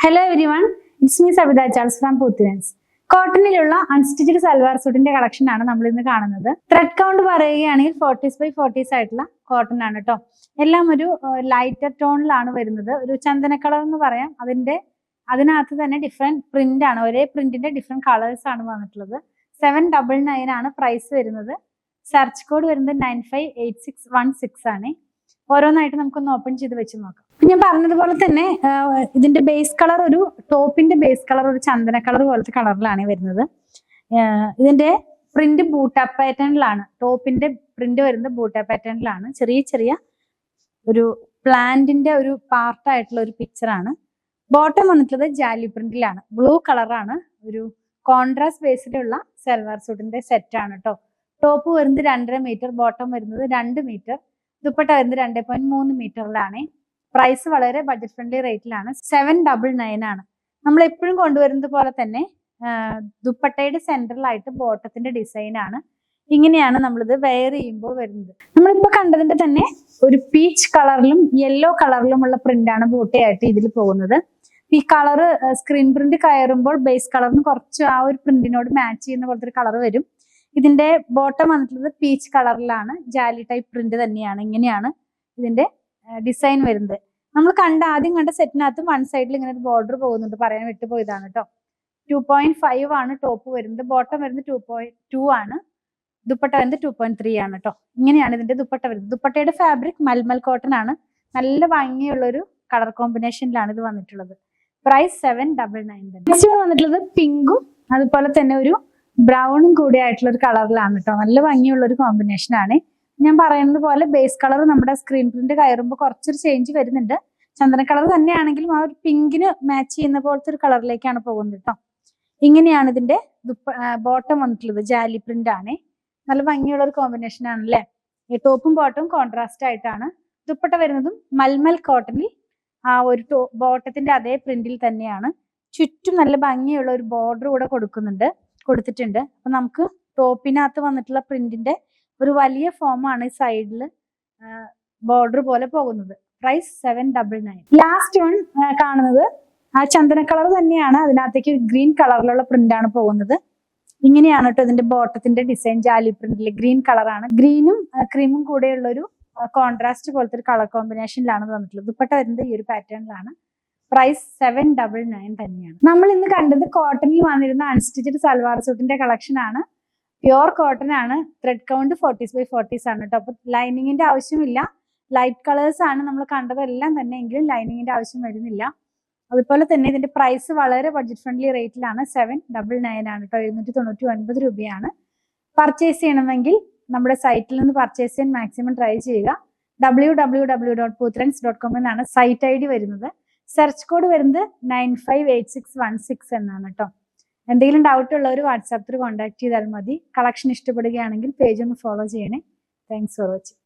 Hello everyone, it's me Sabitha Charles from Puthurans. കോട്ടണിലുള്ള unstitched salwar സൂട്ടിന്റെ collection ആണ് നമ്മൾ ഇന്ന് കാണുന്നത്. ത്രെഡ് കൗണ്ട് പറയുകയാണെങ്കിൽ 40s by 40s ആയിട്ടുള്ള കോട്ടൺ ആണ് കേട്ടോ. എല്ലാം ഒരു ലൈറ്റർ ടോണിലാണ് വരുന്നത്. ഒരു ചന്ദന കളർ എന്ന് പറയാം. അതിനകത്ത് തന്നെ ഡിഫറെന്റ് പ്രിന്റ് ആണ്. ഒരേ പ്രിന്റിന്റെ ഡിഫറെന്റ് കളേഴ്സ് ആണ് വന്നിട്ടുള്ളത്. 799 ആണ് പ്രൈസ് വരുന്നത്. സെർച്ച് കോഡ് വരുന്നത് 958616 ആണ്. ഓരോന്നായിട്ട് നമുക്കൊന്ന് ഓപ്പൺ ചെയ്ത് വെച്ച് നോക്കാം. ഞാൻ പറഞ്ഞതുപോലെ തന്നെ ഇതിന്റെ ബേസ് കളർ ടോപ്പിന്റെ ബേസ് കളർ ഒരു ചന്ദന കളർ പോലത്തെ കളറിലാണ് വരുന്നത്. ഇതിന്റെ പ്രിന്റ് ബൂട്ട പാറ്റേണിലാണ്. ടോപ്പിന്റെ പ്രിന്റ് വരുന്നത് ബൂട്ട പാറ്റേണിലാണ്. ചെറിയ ചെറിയ ഒരു പ്ലാന്റിന്റെ ഒരു പാർട്ടായിട്ടുള്ള ഒരു പിക്ചറാണ്. ബോട്ടം വന്നിട്ടുള്ളത് ജാലി പ്രിന്റിലാണ്. ബ്ലൂ കളറാണ്. ഒരു കോൺട്രാസ്റ്റ് ബേസിലുള്ള സൽവാർ സൂട്ടിന്റെ സെറ്റ് ആണ് കേട്ടോ. ടോപ്പ് വരുന്നത് 2.5 മീറ്റർ, ബോട്ടം വരുന്നത് 2 മീറ്റർ, ദുപ്പട്ട വരുന്നത് 2.3 മീറ്ററിലാണ്. പ്രൈസ് വളരെ ബഡ്ജറ്റ് ഫ്രണ്ട്ലി റേറ്റിലാണ്. 799 ആണ്. നമ്മൾ എപ്പോഴും കൊണ്ടുവരുന്നത് പോലെ തന്നെ ദുപ്പട്ടയുടെ സെന്ററിലായിട്ട് ബോട്ടത്തിന്റെ ഡിസൈൻ ആണ്. ഇങ്ങനെയാണ് നമ്മളിത് വെയർ ചെയ്യുമ്പോൾ വരുന്നത്. നമ്മളിപ്പോ കണ്ടതിന്റെ തന്നെ ഒരു പീച്ച് കളറിലും യെല്ലോ കളറിലുമുള്ള പ്രിന്റ് ആണ് ബോട്ടയായിട്ട് ഇതിൽ പോകുന്നത്. ഈ കളറ് സ്ക്രീൻ പ്രിന്റ് കയറുമ്പോൾ ബേസ് കളറിന് കുറച്ച് ആ ഒരു പ്രിന്റിനോട് മാച്ച് ചെയ്യുന്ന പോലത്തെ ഒരു കളർ വരും. ഇതിന്റെ ബോട്ടം വന്നിട്ടുള്ളത് പീച്ച് കളറിലാണ്. ജാലി ടൈപ്പ് പ്രിന്റ് തന്നെയാണ്. ഇങ്ങനെയാണ് ഇതിന്റെ ഡിസൈൻ വരുന്നത്. നമ്മൾ ആദ്യം കണ്ട സെറ്റിനകത്ത് വൺ സൈഡിൽ ഇങ്ങനെ ഒരു ബോർഡർ പോകുന്നുണ്ട്, പറയാൻ വിട്ടുപോയതാണ് കേട്ടോ. 2.5 ആണ് ടോപ്പ് വരുന്നത്. ബോട്ടം വരുന്നത് 2.2 ആണ്. ദുപ്പട്ട വരുന്നത് 2.3 ആണ് കേട്ടോ. ഇങ്ങനെയാണ് ഇതിന്റെ ദുപ്പട്ട വരുന്നത്. ദുപ്പട്ടയുടെ ഫാബ്രിക് മൽമൽ കോട്ടൺ ആണ്. നല്ല ഭംഗിയുള്ള ഒരു കളർ കോമ്പിനേഷനിലാണ് ഇത് വന്നിട്ടുള്ളത്. പ്രൈസ് 799. നെക്സ്റ്റ് വന്നിട്ടുള്ളത് പിങ്കും അതുപോലെ തന്നെ ഒരു ബ്രൗണും കൂടി ആയിട്ടുള്ള ഒരു കളറിലാണ് കേട്ടോ. നല്ല ഭംഗിയുള്ള ഒരു കോമ്പിനേഷൻ ആണ്. ഞാൻ പറയുന്നത് പോലെ ബേസ് കളർ നമ്മുടെ സ്ക്രീൻ പ്രിന്റ് കയറുമ്പോൾ കുറച്ചൊരു ചേഞ്ച് വരുന്നുണ്ട്. ചന്ദന കളർ തന്നെയാണെങ്കിലും ആ ഒരു പിങ്കിന് മാച്ച് ചെയ്യുന്ന പോലത്തെ ഒരു കളറിലേക്കാണ് പോകുന്നത് കേട്ടോ. ഇങ്ങനെയാണ് ഇതിന്റെ ബോട്ടം വന്നിട്ടുള്ളത്. ജാലി പ്രിന്റ് ആണ്. നല്ല ഭംഗിയുള്ള ഒരു കോമ്പിനേഷൻ ആണല്ലേ. ഈ ടോപ്പും ബോട്ടവും കോൺട്രാസ്റ്റ് ആയിട്ടാണ്. ദുപ്പട്ട വരുന്നതും മൽമൽ കോട്ടണിൽ ആ ഒരു ബോട്ടത്തിന്റെ അതേ പ്രിന്റിൽ തന്നെയാണ്. ചുറ്റും നല്ല ഭംഗിയുള്ള ഒരു ബോർഡർ കൂടെ കൊടുത്തിട്ടുണ്ട്. അപ്പൊ നമുക്ക് ടോപ്പിനകത്ത് വന്നിട്ടുള്ള പ്രിന്റിന്റെ ഒരു വലിയ ഫോമാണ് ഈ സൈഡിൽ ബോർഡർ പോലെ പോകുന്നത്. പ്രൈസ് 799. ലാസ്റ്റ് വൺ കാണുന്നത് ആ ചന്ദന കളർ തന്നെയാണ്. അതിനകത്തേക്ക് ഗ്രീൻ കളറിലുള്ള പ്രിന്റ് ആണ് പോകുന്നത്. ഇങ്ങനെയാണ് കേട്ടോ ഇതിന്റെ ബോട്ടത്തിന്റെ ഡിസൈൻ. ജാലി പ്രിന്റിൽ ഗ്രീൻ കളറാണ്. ഗ്രീനും ക്രീമും കൂടെയുള്ള ഒരു കോൺട്രാസ്റ്റ് പോലത്തെ ഒരു കളർ കോമ്പിനേഷനിലാണ് വന്നിട്ടുള്ളത്. ദുപ്പട്ട വരുന്നത് ഈ ഒരു പാറ്റേണിലാണ്. പ്രൈസ് 799 തന്നെയാണ്. നമ്മൾ ഇന്ന് കണ്ടത് കോട്ടണിൽ വന്നിരുന്ന അൺസ്റ്റിച്ചഡ് സൽവാർ സൂട്ടിന്റെ കളക്ഷൻ ആണ്. പ്യുവർ കോട്ടൺ ആണ്. Thread count 40s by 40s ആണ് കേട്ടോ. അപ്പൊ ലൈനിങ്ങിന്റെ ആവശ്യമില്ല. ലൈറ്റ് കളേഴ്സ് ആണ് നമ്മൾ കണ്ടതെല്ലാം തന്നെ, എങ്കിലും ലൈനിങ്ങിന്റെ ആവശ്യം വരുന്നില്ല. അതുപോലെ തന്നെ ഇതിന്റെ പ്രൈസ് വളരെ ബഡ്ജറ്റ് ഫ്രണ്ട്ലി റേറ്റിലാണ്. 799 ആണ് കേട്ടോ. 799 രൂപയാണ്. പർച്ചേസ് ചെയ്യണമെങ്കിൽ നമ്മുടെ സൈറ്റിൽ നിന്ന് പർച്ചേസ് ചെയ്യാൻ മാക്സിമം ട്രൈ ചെയ്യുക. www.puthrans.com എന്നാണ് സൈറ്റ് ID വരുന്നത്. സെർച്ച് കോഡ് വരുന്നത് 958616 എന്നാണ് കേട്ടോ. എന്തെങ്കിലും ഡൗട്ട് ഉള്ളവർ വാട്സാപ്പിൽ കോൺടാക്ട് ചെയ്താൽ മതി. കളക്ഷൻ ഇഷ്ടപ്പെടുകയാണെങ്കിൽ പേജ് ഒന്ന് ഫോളോ ചെയ്യണേ. Thanks for watching.